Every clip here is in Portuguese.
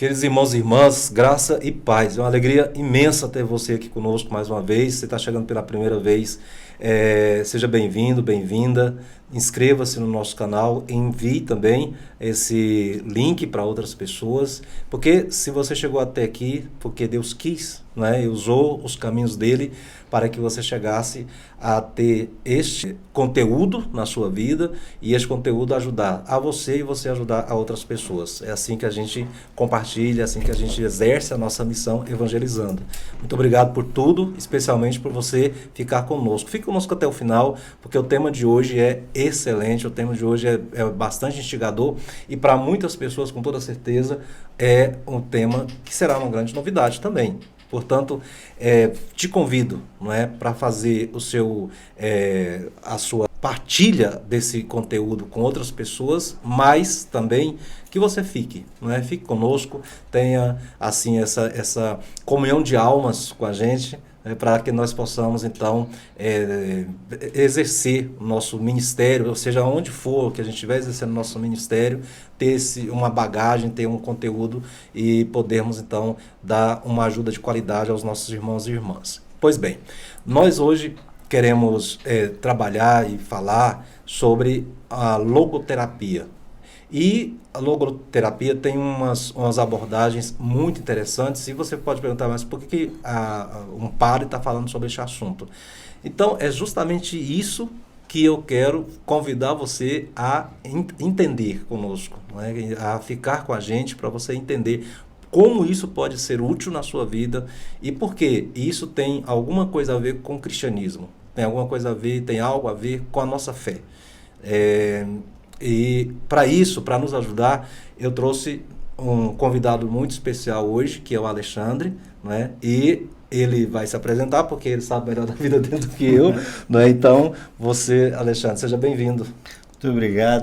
Queridos irmãos e irmãs, graça e paz. É uma alegria imensa ter você aqui conosco mais uma vez. Você está chegando pela primeira vez, seja bem-vindo, bem-vinda. Inscreva-se no nosso canal, envie também esse link para outras pessoas, porque se você chegou até aqui, porque Deus quis, né, e usou os caminhos dele para que você chegasse a ter este conteúdo na sua vida e este conteúdo ajudar a você e você ajudar a outras pessoas. É assim que a gente compartilha, é assim que a gente exerce a nossa missão evangelizando. Muito obrigado por tudo, especialmente por você ficar conosco. Fique conosco até o final, porque o tema de hoje é excelente, o tema de hoje é bastante instigador e para muitas pessoas, com toda certeza, é um tema que será uma grande novidade também. Portanto, te convido, não é, para fazer a sua partilha desse conteúdo com outras pessoas, mas também que você fique, não é? Fique conosco, tenha assim essa comunhão de almas com a gente, para que nós possamos, então, exercer o nosso ministério, ou seja, onde for que a gente estiver exercendo o nosso ministério, ter uma bagagem, ter um conteúdo e podermos, então, dar uma ajuda de qualidade aos nossos irmãos e irmãs. Pois bem, nós hoje queremos trabalhar e falar sobre a logoterapia. E a logoterapia tem umas abordagens muito interessantes e você pode perguntar, mas por que um padre está falando sobre esse assunto? Então, é justamente isso que eu quero convidar você a entender conosco, não é? A ficar com a gente para você entender como isso pode ser útil na sua vida e por que isso tem alguma coisa a ver com o cristianismo, tem alguma coisa a ver, tem algo a ver com a nossa fé. E para isso, para nos ajudar, eu trouxe um convidado muito especial hoje, que é o Alexandre, né? E ele vai se apresentar, porque ele sabe melhor da vida dele do que eu, né? Então, você, Alexandre, seja bem-vindo.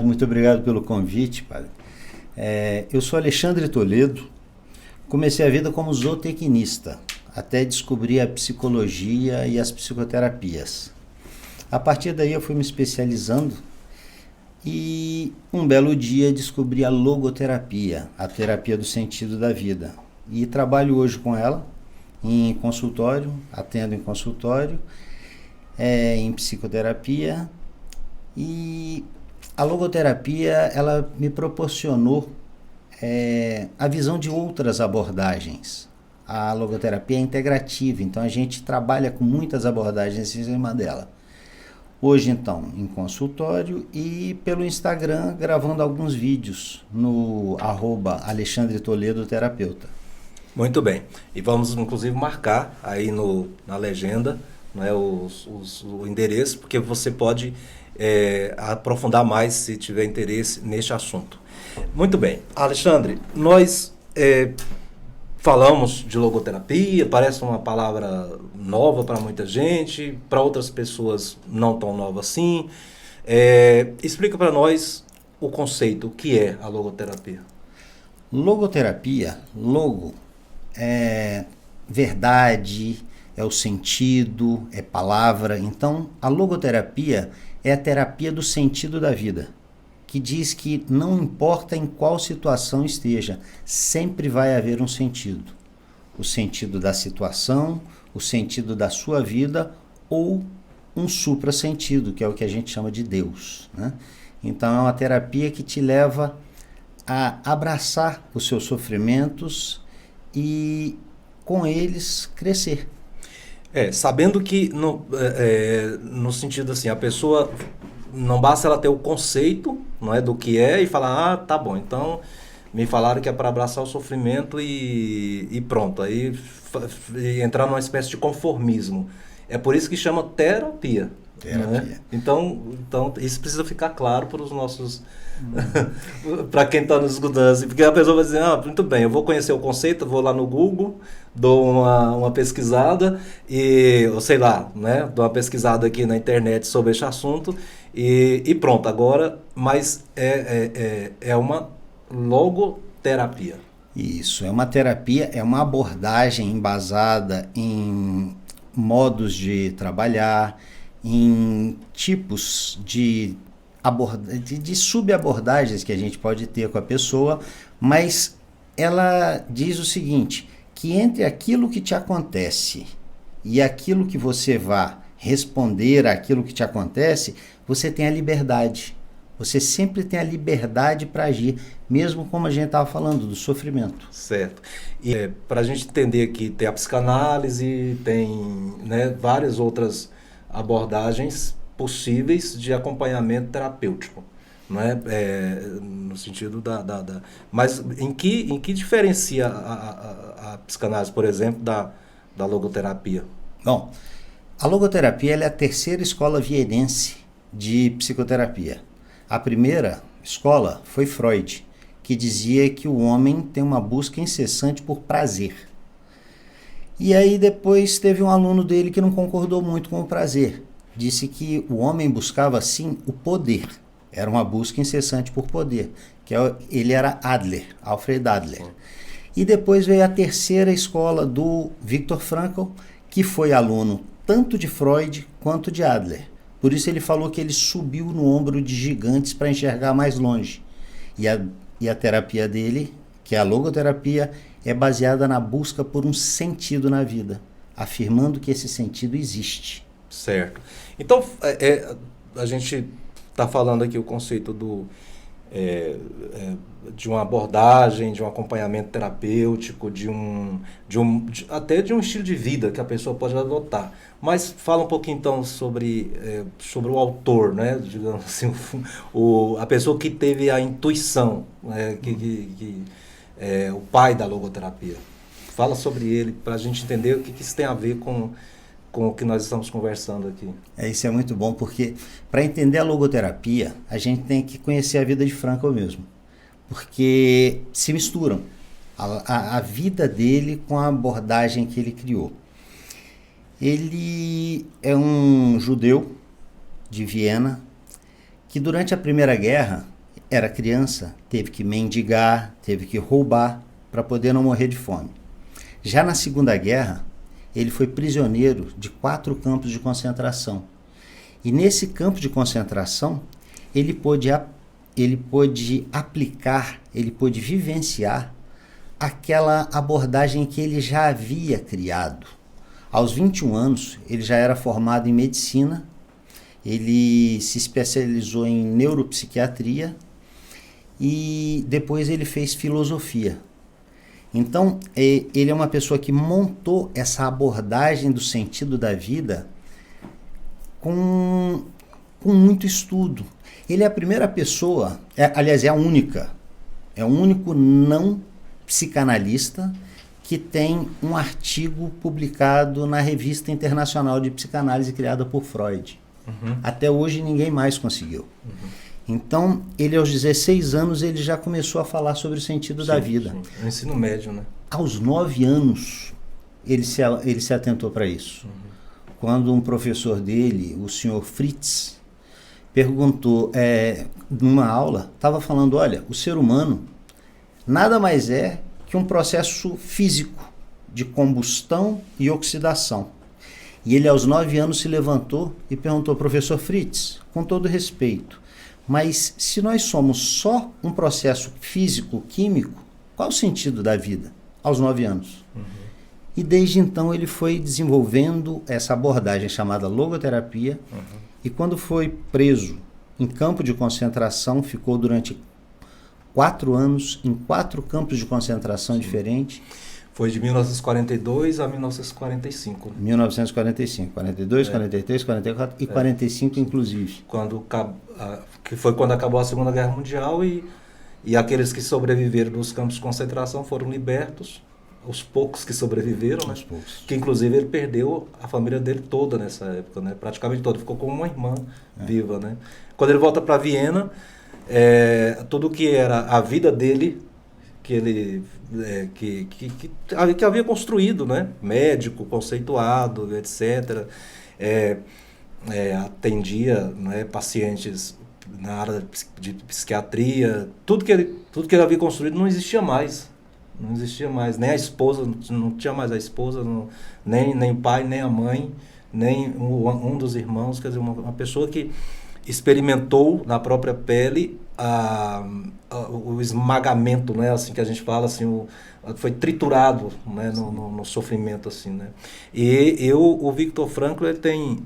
Muito obrigado pelo convite, padre. Eu sou Alexandre Toledo, comecei a vida como zootecnista, até descobrir a psicologia e as psicoterapias. A partir daí eu fui me especializando e um belo dia descobri a logoterapia, a terapia do sentido da vida. E trabalho hoje com ela em consultório, atendo em consultório, em psicoterapia. E a logoterapia, ela me proporcionou a visão de outras abordagens. A logoterapia é integrativa, então a gente trabalha com muitas abordagens em cima dela. Hoje, então, em consultório e pelo Instagram, gravando alguns vídeos no @Alexandre Toledo Terapeuta. Muito bem. E vamos, inclusive, marcar aí na legenda, né, o endereço, porque você pode aprofundar mais se tiver interesse neste assunto. Muito bem. Alexandre, nós falamos de logoterapia, parece uma palavra nova para muita gente, para outras pessoas não tão nova assim. Explica para nós o conceito, o que é a logoterapia. Logoterapia, logo, é verdade, é o sentido, é palavra. Então, a logoterapia é a terapia do sentido da vida, que diz que não importa em qual situação esteja, sempre vai haver um sentido. O sentido da situação, o sentido da sua vida ou um supra-sentido, que é o que a gente chama de Deus, né? Então é uma terapia que te leva a abraçar os seus sofrimentos e com eles crescer. Sabendo que no sentido assim, a pessoa não basta ela ter o conceito, não é, do que é e falar, tá bom, então me falaram que é para abraçar o sofrimento e pronto, aí entrar numa espécie de conformismo. É por isso que chama terapia. Né? Então, isso precisa ficar claro para os nossos... para quem está nos escutando, assim, porque a pessoa vai dizer, muito bem, eu vou conhecer o conceito, vou lá no Google, dou uma pesquisada ou sei lá, né, dou uma pesquisada aqui na internet sobre esse assunto e pronto, agora, mas é uma logoterapia. Isso, é uma terapia, é uma abordagem embasada em modos de trabalhar, em tipos de subabordagens que a gente pode ter com a pessoa, mas ela diz o seguinte, que entre aquilo que te acontece e aquilo que você vai responder àquilo que te acontece, você tem a liberdade. Você sempre tem a liberdade para agir, mesmo como a gente estava falando, do sofrimento. Certo. E para a gente entender aqui, tem a psicanálise, tem, né, várias outras abordagens possíveis de acompanhamento terapêutico. Né? No sentido Mas em que diferencia a psicanálise, por exemplo, da logoterapia? Bom, a logoterapia ela é a terceira escola vienense de psicoterapia. A primeira escola foi Freud, que dizia que o homem tem uma busca incessante por prazer. E aí depois teve um aluno dele que não concordou muito com o prazer. Disse que o homem buscava, sim, o poder. Era uma busca incessante por poder. Ele era Adler, Alfred Adler. E depois veio a terceira escola do Viktor Frankl, que foi aluno tanto de Freud quanto de Adler. Por isso ele falou que ele subiu no ombro de gigantes para enxergar mais longe. E a terapia dele, que é a logoterapia, é baseada na busca por um sentido na vida, afirmando que esse sentido existe. Certo. Então, a gente está falando aqui o conceito de uma abordagem, de um acompanhamento terapêutico, até de um estilo de vida que a pessoa pode adotar. Mas fala um pouquinho então sobre o autor, né? Digamos assim, a pessoa que teve a intuição, né? O pai da logoterapia. Fala sobre ele para a gente entender o que isso tem a ver com o que nós estamos conversando aqui. Isso é muito bom, porque para entender a logoterapia, a gente tem que conhecer a vida de Frankl mesmo. Porque se misturam a vida dele com a abordagem que ele criou. Ele é um judeu de Viena que durante a Primeira Guerra era criança, teve que mendigar, teve que roubar para poder não morrer de fome. Já na Segunda Guerra, ele foi prisioneiro de 4 campos de concentração. E nesse campo de concentração, ele pôde aplicar, ele pôde vivenciar aquela abordagem que ele já havia criado. Aos 21 anos, ele já era formado em medicina, ele se especializou em neuropsiquiatria e depois ele fez filosofia. Então, ele é uma pessoa que montou essa abordagem do sentido da vida com muito estudo. Ele é a primeira pessoa, aliás, é a única, é o único não psicanalista que tem um artigo publicado na Revista Internacional de Psicanálise criada por Freud. Uhum. Até hoje ninguém mais conseguiu. Uhum. Então, ele aos 16 anos, ele já começou a falar sobre o sentido da vida. Sim. O ensino médio, né? Aos 9 anos, ele se atentou para isso. Uhum. Quando um professor dele, o senhor Fritz, perguntou, numa aula, estava falando, olha, o ser humano nada mais é que um processo físico de combustão e oxidação. E ele, aos 9 anos, se levantou e perguntou, professor Fritz, com todo respeito, mas se nós somos só um processo físico-químico, qual o sentido da vida? Aos 9 anos. Uhum. E desde então ele foi desenvolvendo essa abordagem chamada logoterapia. Uhum. E quando foi preso em campo de concentração, ficou durante 4 anos em 4 campos de concentração diferentes. Foi de 1942 a 1945. 1945, 42, 43, 44 e 45 inclusive. Que foi quando acabou a Segunda Guerra Mundial e aqueles que sobreviveram dos campos de concentração foram libertos, os poucos que sobreviveram, né? Que inclusive ele perdeu a família dele toda nessa época, né? Praticamente toda, ficou com uma irmã viva, né? Quando ele volta para Viena, tudo que era a vida dele, que ele que havia construído, né? Médico, conceituado, etc. Atendia, né, pacientes na área de psiquiatria, tudo que ele havia construído não existia mais. Não existia mais, nem a esposa, não tinha mais a esposa, nem o pai, nem a mãe, nem um dos irmãos. Quer dizer, uma pessoa que experimentou na própria pele o esmagamento, né, assim que a gente fala, assim, foi triturado, né, no sofrimento, assim, né. E o Viktor Frankl, ele tem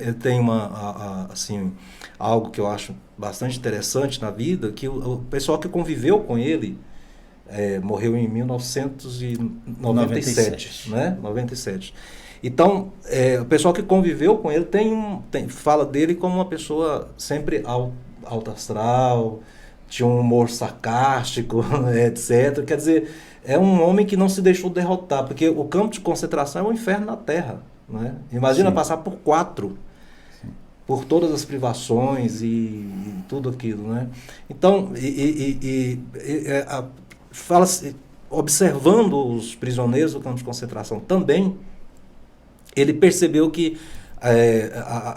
assim, algo que eu acho bastante interessante na vida, que o pessoal que conviveu com ele morreu em 1997, né, 97. Então, o pessoal que conviveu com ele fala dele como uma pessoa sempre alto astral, tinha um humor sarcástico, etc. Quer dizer, é um homem que não se deixou derrotar, porque o campo de concentração é um inferno na Terra, né? Imagina passar por 4, por todas as privações e tudo aquilo, né? Então, fala-se, observando os prisioneiros do campo de concentração também, ele percebeu que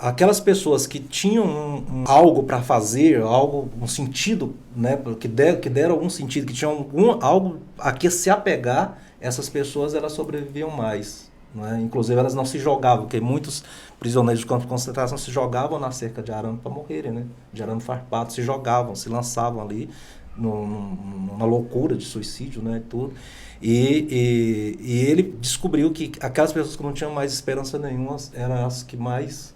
aquelas pessoas que tinham algo para fazer, um sentido, né, que deram algum sentido, que tinham algo a que se apegar, essas pessoas elas sobreviviam mais, né? Inclusive elas não se jogavam, porque muitos prisioneiros de campo de concentração se jogavam na cerca de arame para morrerem, né? De arame farpado, se jogavam, se lançavam ali numa loucura de suicídio, né, tudo. E ele descobriu que aquelas pessoas que não tinham mais esperança nenhuma eram as que mais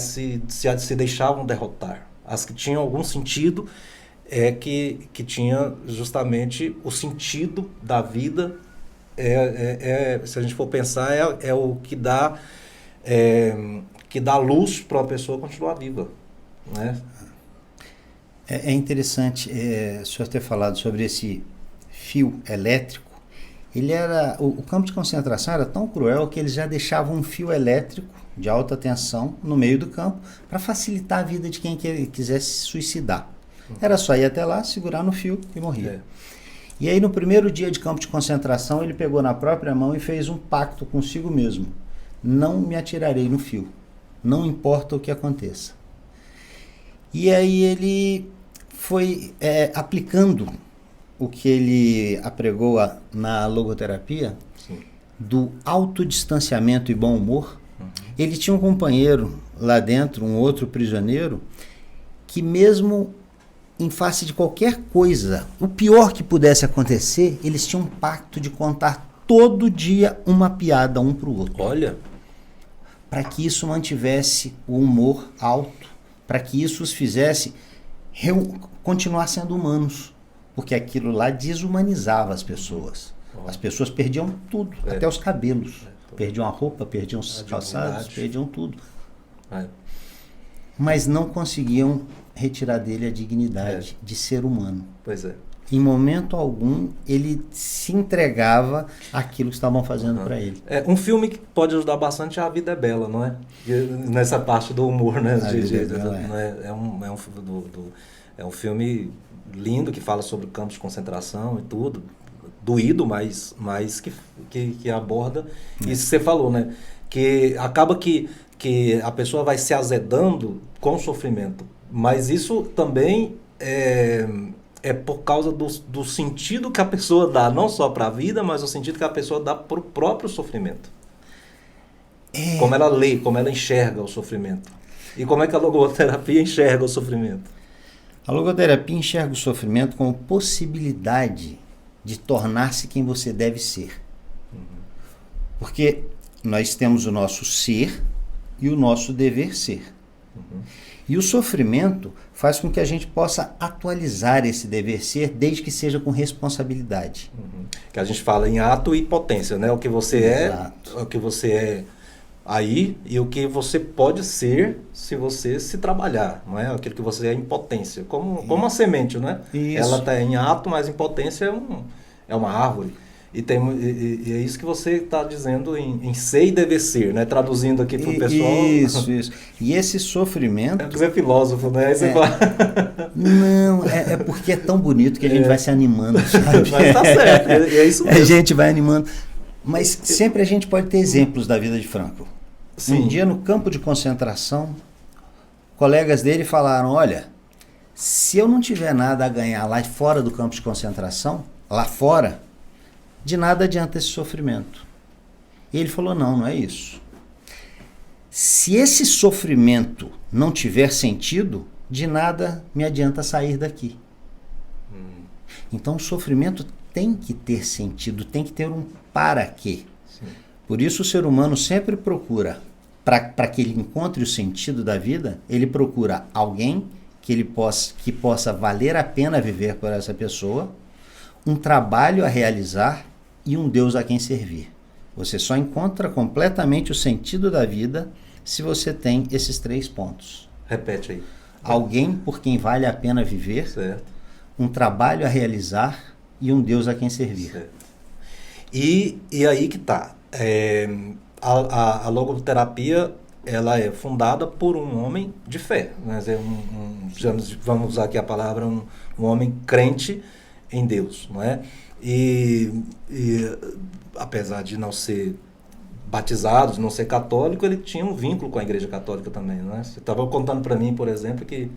se deixavam derrotar. As que tinham algum sentido que tinha justamente o sentido da vida. Se a gente for pensar, é o que dá luz para a pessoa continuar viva, né? É interessante o senhor ter falado sobre esse fio elétrico. O campo de concentração era tão cruel que eles já deixavam um fio elétrico de alta tensão no meio do campo para facilitar a vida de quem quisesse se suicidar. Era só ir até lá, segurar no fio e morrer. E aí no primeiro dia de campo de concentração ele pegou na própria mão e fez um pacto consigo mesmo. Não me atirarei no fio, não importa o que aconteça. E aí ele foi aplicando o que ele apregou na logoterapia, sim, do autodistanciamento e bom humor. Ele tinha um companheiro lá dentro, um outro prisioneiro, que mesmo em face de qualquer coisa, o pior que pudesse acontecer, eles tinham um pacto de contar todo dia uma piada um para o outro. Olha! Para que isso mantivesse o humor alto, para que isso os fizesse continuar sendo humanos. Porque aquilo lá desumanizava as pessoas. As pessoas perdiam tudo, até os cabelos. Perdiam a roupa, perdiam os calçados, perdiam tudo. Mas não conseguiam retirar dele a dignidade de ser humano. Pois é. Em momento algum, ele se entregava àquilo que estavam fazendo para ele. Um filme que pode ajudar bastante é A Vida é Bela, não é? Nessa parte do humor, né? É um filme lindo que fala sobre campos de concentração e tudo, doído, mas que aborda isso que você falou, né? Que acaba que a pessoa vai se azedando com o sofrimento, mas isso também é por causa do sentido que a pessoa dá, não só para a vida, mas o sentido que a pessoa dá para o próprio sofrimento. Como ela lê, como ela enxerga o sofrimento. E como é que a logoterapia enxerga o sofrimento? A logoterapia enxerga o sofrimento como possibilidade de tornar-se quem você deve ser. Porque nós temos o nosso ser e o nosso dever ser. E o sofrimento faz com que a gente possa atualizar esse dever ser, desde que seja com responsabilidade. Que a gente fala em ato e potência, né? O que você Exato. o que você é aí e o que você pode ser se você se trabalhar, não é? Aquilo que você é em potência, como uma semente, né? Isso. Ela está em ato, mas em potência é uma árvore. E é isso que você está dizendo em ser e dever ser, né? Traduzindo aqui para o pessoal. Isso. E esse sofrimento... Você é filósofo, né? Aí você fala... Não, é porque é tão bonito que a gente vai se animando, sabe? Mas tá certo, é isso mesmo. A gente vai animando. Mas sempre a gente pode ter exemplos da vida de Frankl. Sim. Um dia no campo de concentração, colegas dele falaram, olha, se eu não tiver nada a ganhar lá fora do campo de concentração, lá fora, de nada adianta esse sofrimento. E ele falou, não é isso. Se esse sofrimento não tiver sentido, de nada me adianta sair daqui. Então o sofrimento tem que ter sentido, tem que ter um para quê. Sim. Por isso o ser humano sempre procura, para que ele encontre o sentido da vida, ele procura alguém que possa valer a pena viver por essa pessoa, um trabalho a realizar e um Deus a quem servir. Você só encontra completamente o sentido da vida se você tem esses 3 pontos. Repete aí. Alguém por quem vale a pena viver, Certo. um trabalho a realizar e um Deus a quem servir. Certo. E aí que tá. A logoterapia, ela é fundada por um homem de fé. Né? Vamos usar aqui a palavra, um homem crente em Deus. Não é? E apesar de não ser batizado, de não ser católico, ele tinha um vínculo com a Igreja Católica também. Né? Você estava contando para mim, por exemplo, que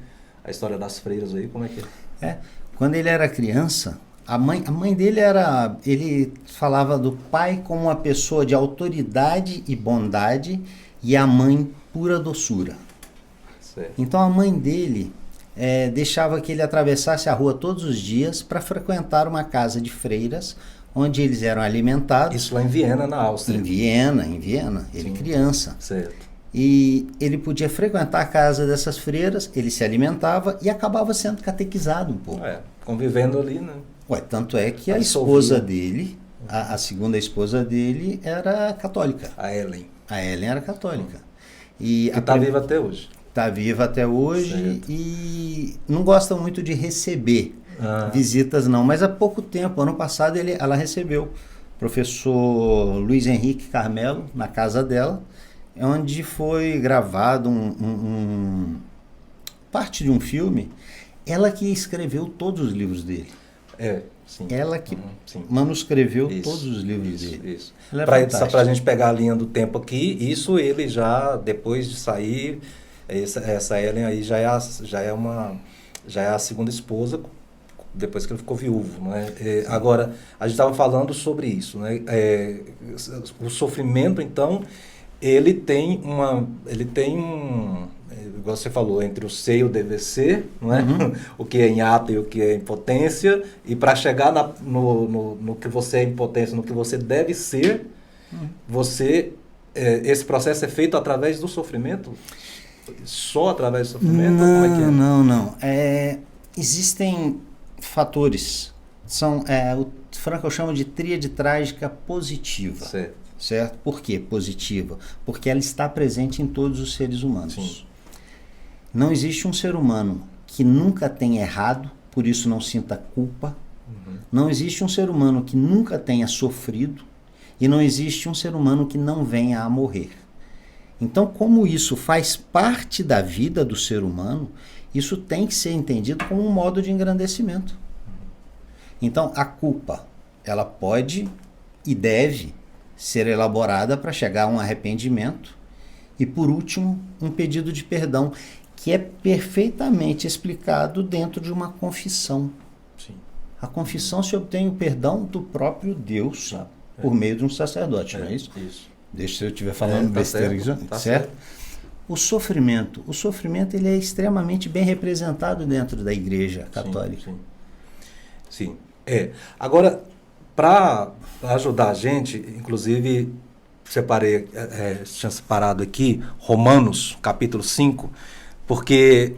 a história das freiras aí, como é que é? Quando ele era criança, a mãe dele ele falava do pai como uma pessoa de autoridade e bondade e a mãe pura doçura. Certo. Então a mãe dele deixava que ele atravessasse a rua todos os dias para frequentar uma casa de freiras onde eles eram alimentados. Isso lá em Viena, na Áustria. Em Viena, ele criança. Certo. E ele podia frequentar a casa dessas freiras, ele se alimentava e acabava sendo catequizado um pouco. Convivendo ali, né? Tanto é que a esposa dele, a segunda esposa dele, era católica. A Ellen. A Ellen era católica. Que está viva até hoje. Está viva até hoje. Certo. E não gosta muito de receber visitas, não. Mas há pouco tempo, ano passado, ela recebeu o professor Luiz Henrique Carmelo na casa dela, onde foi gravado parte de um filme. Ela que escreveu todos os livros dele. Sim. Ela que manuscreveu todos os livros dele. Isso. Só para a gente pegar a linha do tempo aqui, isso ele já, depois de sair, essa Ellen aí já é a segunda esposa, depois que ele ficou viúvo. Não é? Agora, a gente estava falando sobre isso. Né? O sofrimento, então, ele tem igual você falou, entre o ser e o dever ser, não é? O que é em ato e o que é em potência, e para chegar no que você é em potência, no que você deve ser, esse processo é feito através do sofrimento? Só através do sofrimento? Não, como é que é? não. Existem fatores. O Frankl chama de tríade trágica positiva. Certo? Por que positiva? Porque ela está presente em todos os seres humanos. Sim. Não existe um ser humano que nunca tenha errado, por isso não sinta culpa. Não existe um ser humano que nunca tenha sofrido. E não existe um ser humano que não venha a morrer. Então, como isso faz parte da vida do ser humano, isso tem que ser entendido como um modo de engrandecimento. Então, a culpa, ela pode e deve ser elaborada para chegar a um arrependimento e, por último, um pedido de perdão, que é perfeitamente explicado dentro de uma confissão. Sim. A confissão se obtém o perdão do próprio Deus por meio de um sacerdote, não é isso? Isso. Deixa se eu estiver falando besteira aqui, certo? O sofrimento ele é extremamente bem representado dentro da Igreja Católica. Sim. Agora, para ajudar a gente, inclusive, tinha separado aqui Romanos, capítulo 5, porque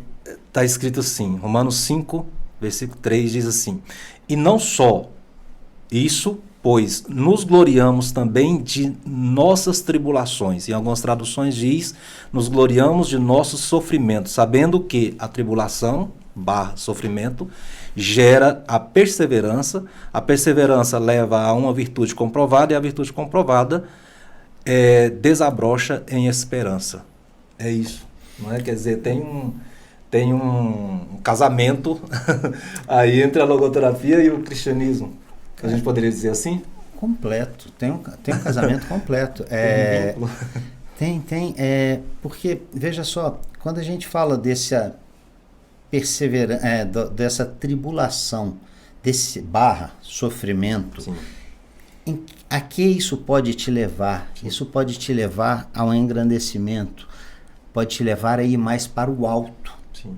está escrito assim, Romanos 5, versículo 3, diz assim: e não só isso, pois nos gloriamos também de nossas tribulações. Em algumas traduções diz, nos gloriamos de nossos sofrimentos, sabendo que a tribulação, sofrimento, gera a perseverança leva a uma virtude comprovada, e a virtude comprovada desabrocha em esperança. É isso. Não é? Quer dizer, tem um casamento aí entre a logoterapia e o cristianismo. A gente poderia dizer assim? Completo. Tem um casamento completo. Tem. Porque, veja só, quando a gente fala dessa dessa tribulação, desse sofrimento, a que isso pode te levar? Sim. Isso pode te levar ao engrandecimento, pode te levar a ir mais para o alto. Sim.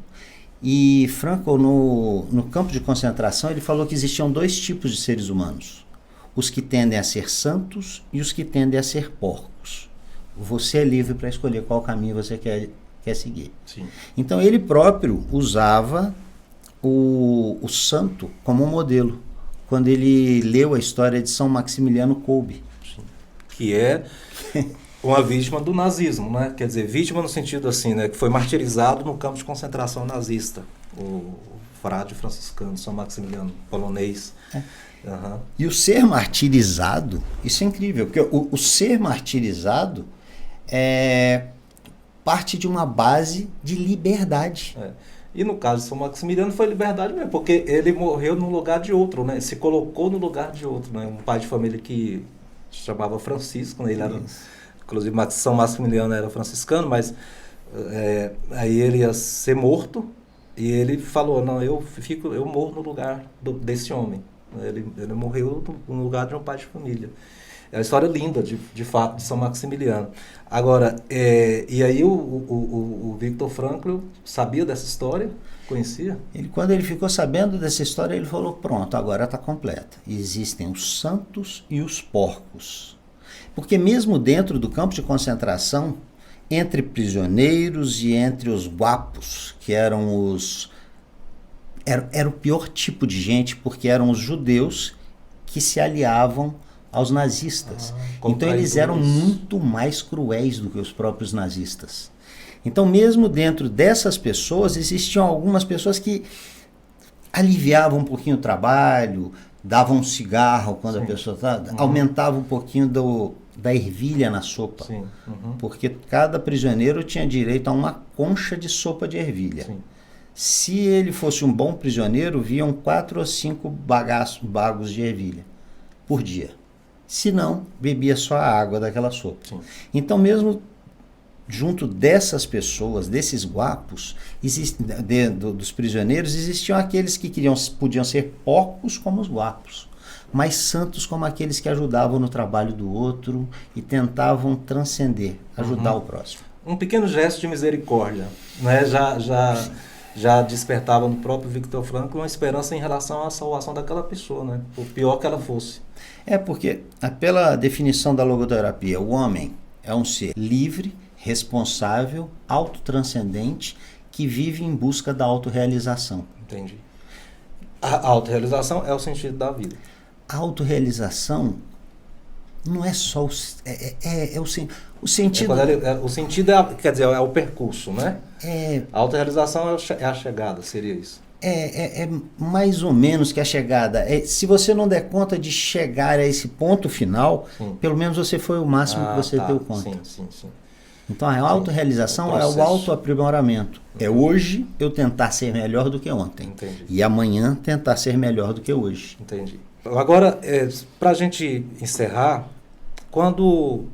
E Frankl, no campo de concentração, ele falou que existiam dois tipos de seres humanos. Os que tendem a ser santos e os que tendem a ser porcos. Você é livre para escolher qual caminho você quer seguir. Sim. Então ele próprio usava o santo como um modelo, quando ele leu a história de São Maximiliano Kolbe. Sim. Que é uma vítima do nazismo, né? Quer dizer, vítima no sentido assim, né? Que foi martirizado no campo de concentração nazista. O frade franciscano, São Maximiliano, polonês. Uhum. E o ser martirizado, isso é incrível, porque o ser martirizado é parte de uma base de liberdade. E no caso de São Maximiliano foi liberdade mesmo, porque ele morreu no lugar de outro, né? Se colocou no lugar de outro, né? Um pai de família que se chamava Francisco, né? Ele era, inclusive São Maximiliano era franciscano, mas aí ele ia ser morto e ele falou, não, eu morro no lugar desse homem. Ele morreu no lugar de um pai de família. É uma história linda, de fato, de São Maximiliano. Agora, e aí o Viktor Frankl sabia dessa história? Conhecia? Quando ele ficou sabendo dessa história, ele falou, pronto, agora está completa. Existem os santos e os porcos. Porque mesmo dentro do campo de concentração, entre prisioneiros e entre os guapos, que eram era o pior tipo de gente, porque eram os judeus que se aliavam aos nazistas. Então eles eram muito mais cruéis do que os próprios nazistas. Então mesmo dentro dessas pessoas, existiam algumas pessoas que aliviavam um pouquinho o trabalho, davam um cigarro quando a pessoa aumentava um pouquinho da ervilha na sopa. Sim. Uhum. Porque cada prisioneiro tinha direito a uma concha de sopa de ervilha. Sim. Se ele fosse um bom prisioneiro, viam 4 ou 5 bagos de ervilha por dia. Se não, bebia só a água daquela sopa. Sim. Então, mesmo junto dessas pessoas, desses guapos, dos prisioneiros, existiam aqueles que podiam ser porcos como os guapos, mas santos como aqueles que ajudavam no trabalho do outro e tentavam transcender, ajudar o próximo. Um pequeno gesto de misericórdia, né? Já despertava no próprio Viktor Frankl uma esperança em relação à salvação daquela pessoa, né? Por pior que ela fosse. Porque, pela definição da logoterapia, o homem é um ser livre, responsável, autotranscendente, que vive em busca da autorrealização. Entendi. A autorrealização é o sentido da vida. A autorrealização não é só o sentido. O sentido quer dizer, é o percurso, né? A autorrealização é a chegada, seria isso. É mais ou menos que a chegada. Se você não der conta de chegar a esse ponto final, pelo menos você foi o máximo que você deu conta. Sim. Então a autorrealização é o autoaprimoramento. É hoje eu tentar ser melhor do que ontem. Entendi. E amanhã tentar ser melhor do que hoje. Entendi. Agora, para a gente encerrar, quando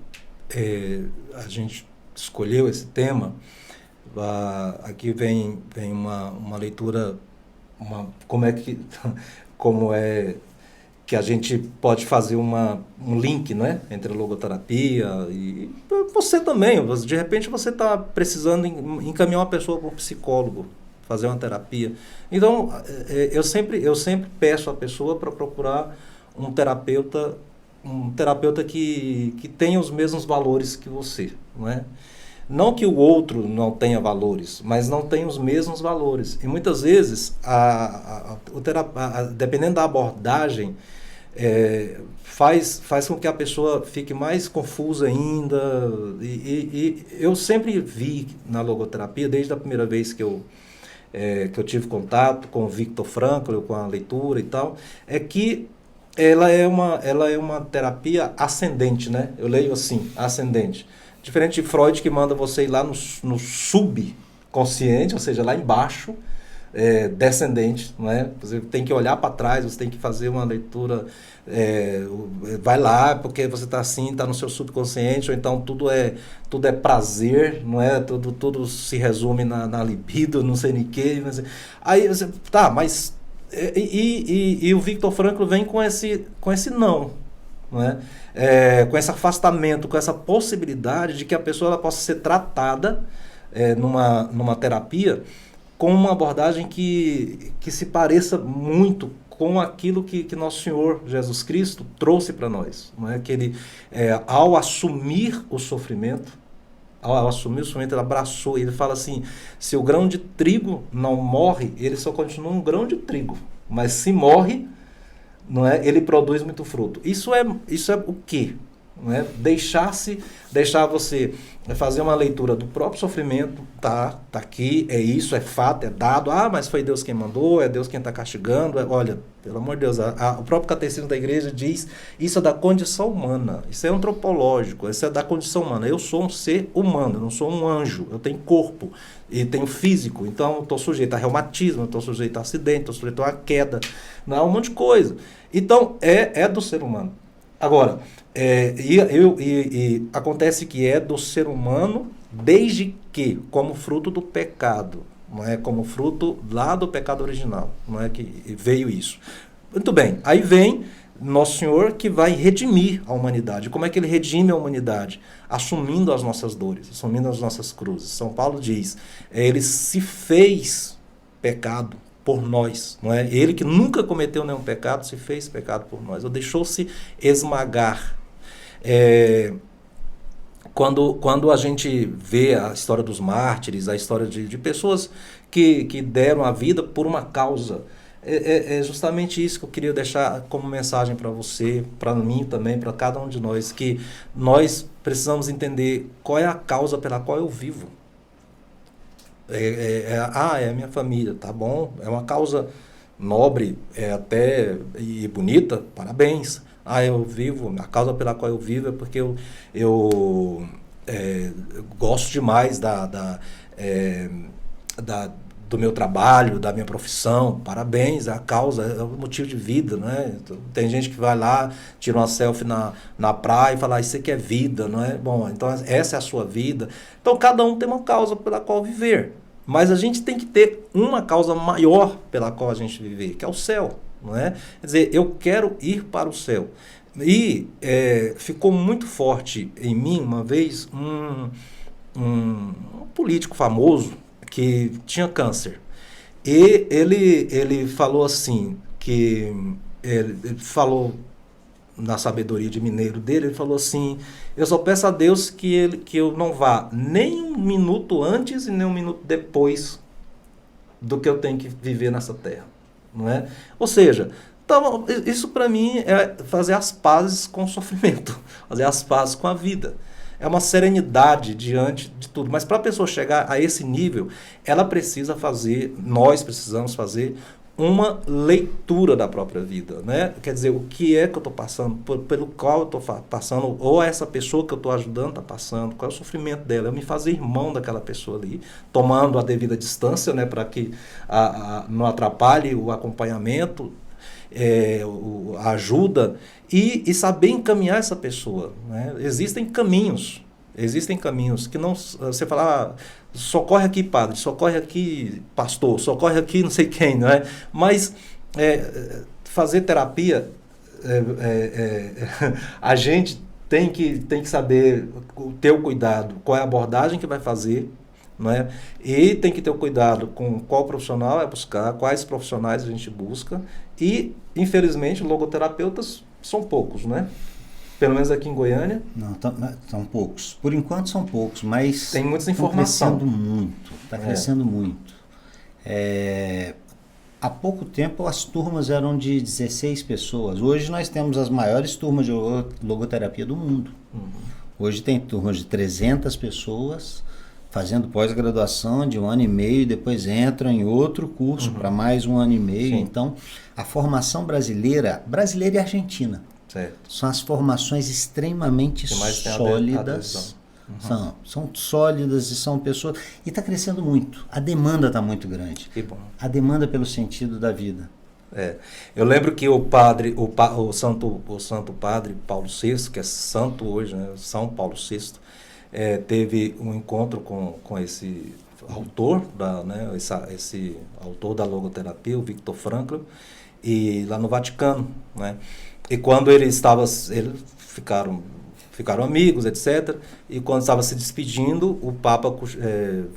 a gente escolheu esse tema, aqui vem uma leitura, como é que a gente pode fazer um link, né, entre a logoterapia e você também. De repente você está precisando encaminhar uma pessoa para um psicólogo, fazer uma terapia. Então, eu sempre peço à pessoa para procurar um terapeuta que tenha os mesmos valores que você, não é? Não que o outro não tenha valores, mas não tem os mesmos valores. E muitas vezes, dependendo da abordagem, faz com que a pessoa fique mais confusa ainda. E eu sempre vi na logoterapia, desde a primeira vez que eu tive contato com o Viktor Frankl, com a leitura e tal, que ela é uma terapia ascendente, né? Eu leio assim, ascendente. Diferente de Freud, que manda você ir lá no subconsciente, ou seja, lá embaixo, descendente, não é? Você tem que olhar para trás, você tem que fazer uma leitura, vai lá, porque você está assim, está no seu subconsciente, ou então tudo é prazer, não é? Tudo se resume na libido, não sei nem o que. Aí você, mas... E o Viktor Frankl vem com esse não é? Com esse afastamento, com essa possibilidade de que a pessoa ela possa ser tratada numa terapia com uma abordagem que se pareça muito com aquilo que Nosso Senhor Jesus Cristo trouxe para nós. Não é? Que ele, ao assumir o sofrimento, ele abraçou, ele fala assim, se o grão de trigo não morre, ele só continua um grão de trigo, mas se morre, não é, ele produz muito fruto. Isso é o quê? Não é? Deixar você fazer uma leitura do próprio sofrimento, tá aqui, é isso, é fato, é dado, mas foi Deus quem mandou, é Deus quem está castigando, olha, pelo amor de Deus, o próprio catecismo da igreja diz, isso é da condição humana, isso é antropológico, isso é da condição humana, eu sou um ser humano, eu não sou um anjo, eu tenho corpo, e tenho físico, então eu estou sujeito a reumatismo, eu estou sujeito a acidente, estou sujeito a queda, não, um monte de coisa, então é do ser humano. Agora, acontece que é do ser humano desde que, como fruto do pecado, não é? Como fruto lá do pecado original, não é que veio isso. Muito bem, aí vem Nosso Senhor que vai redimir a humanidade. Como é que ele redime a humanidade? Assumindo as nossas dores, assumindo as nossas cruzes. São Paulo diz, ele se fez pecado por nós, não é? Ele que nunca cometeu nenhum pecado, se fez pecado por nós, ou deixou-se esmagar. Quando a gente vê a história dos mártires, a história de pessoas que deram a vida por uma causa, é justamente isso que eu queria deixar como mensagem para você, para mim também, para cada um de nós, que nós precisamos entender qual é a causa pela qual eu vivo. É a minha família, tá bom, é uma causa nobre, até e bonita, parabéns. Eu vivo, a causa pela qual eu vivo é porque eu gosto demais do meu trabalho, da minha profissão, parabéns, a causa é o motivo de vida, né? Tem gente que vai lá, tira uma selfie na praia e fala, isso aqui é vida, não é? Bom, então essa é a sua vida. Então cada um tem uma causa pela qual viver, mas a gente tem que ter uma causa maior pela qual a gente viver, que é o céu, não é? Quer dizer, eu quero ir para o céu. E ficou muito forte em mim uma vez um político famoso que tinha câncer. E ele falou assim, que ele falou na sabedoria de mineiro dele, ele falou assim, eu só peço a Deus que eu não vá nem um minuto antes e nem um minuto depois do que eu tenho que viver nessa terra, não é? Ou seja, então, isso para mim é fazer as pazes com o sofrimento, fazer as pazes com a vida. É uma serenidade diante de tudo. Mas para a pessoa chegar a esse nível, nós precisamos fazer uma leitura da própria vida, né? Quer dizer, o que é que eu estou passando, pelo qual eu estou passando, ou essa pessoa que eu estou ajudando está passando, qual é o sofrimento dela, eu me fazer irmão daquela pessoa ali, tomando a devida distância, né, para que não atrapalhe o acompanhamento, a ajuda, e saber encaminhar essa pessoa, né? Existem caminhos que não, você fala, socorre aqui padre, socorre aqui pastor, socorre aqui não sei quem, não é? Mas fazer terapia, a gente tem que saber ter o cuidado, qual é a abordagem que vai fazer, não é? E tem que ter o cuidado com qual profissional é buscar, quais profissionais a gente busca, e infelizmente logoterapeutas são poucos, né? Pelo menos aqui em Goiânia. Não, são poucos. Por enquanto são poucos, mas tem muita informação. Está crescendo muito. Há pouco tempo as turmas eram de 16 pessoas. Hoje nós temos as maiores turmas de logoterapia do mundo. Uhum. Hoje tem turmas de 300 pessoas fazendo pós-graduação de 1 ano e meio e depois entram em outro curso para mais 1 ano e meio. Sim. Então, a formação brasileira e argentina, certo, são as formações extremamente sólidas. São sólidas e são pessoas... E está crescendo muito. A demanda está muito grande. Que bom. A demanda pelo sentido da vida. Eu lembro que o santo padre Paulo VI, que é santo hoje, né, São Paulo VI, teve um encontro com esse autor, esse autor da logoterapia, o Viktor Frankl, e lá no Vaticano, né? E quando eles ficaram ficaram amigos, etc. E quando estava se despedindo, o Papa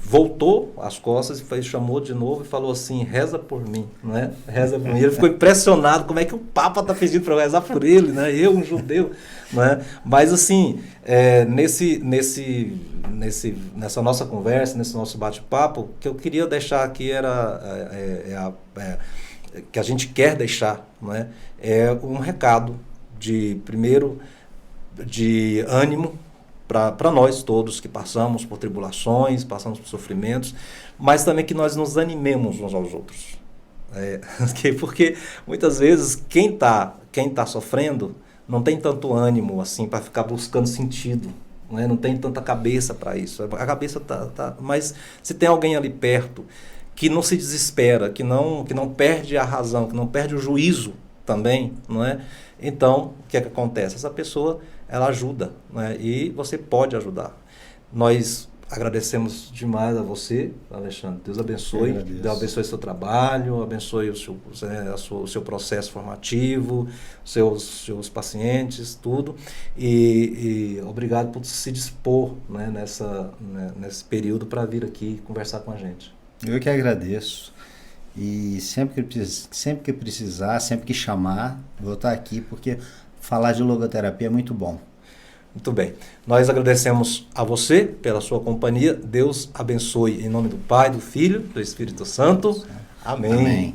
voltou as costas e chamou de novo e falou assim, reza por mim, né? Reza por mim. Ele ficou impressionado, como é que o Papa está pedindo para eu rezar por ele, né? Eu, um judeu, né? Mas assim, nessa nossa conversa, nesse nosso bate-papo, o que eu queria deixar aqui era que a gente quer deixar, né? É um recado primeiro, de ânimo para nós todos que passamos por tribulações, passamos por sofrimentos, mas também que nós nos animemos uns aos outros. Porque muitas vezes quem tá sofrendo não tem tanto ânimo assim para ficar buscando sentido, né? Não tem tanta cabeça para isso. A cabeça tá, mas se tem alguém ali perto que não se desespera, que não perde a razão, que não perde o juízo também, não é? Então, o que é que acontece? Essa pessoa, ela ajuda, né? E você pode ajudar. Nós agradecemos demais a você, Alexandre. Deus abençoe. Deus abençoe seu trabalho, abençoe o seu processo formativo, seus pacientes, tudo. E obrigado por se dispor, né, nesse período para vir aqui conversar com a gente. Eu que agradeço. E sempre que precisar, sempre que chamar, vou estar aqui, porque falar de logoterapia é muito bom. Muito bem. Nós agradecemos a você pela sua companhia. Deus abençoe em nome do Pai, do Filho, do Espírito Santo. Amém. Amém.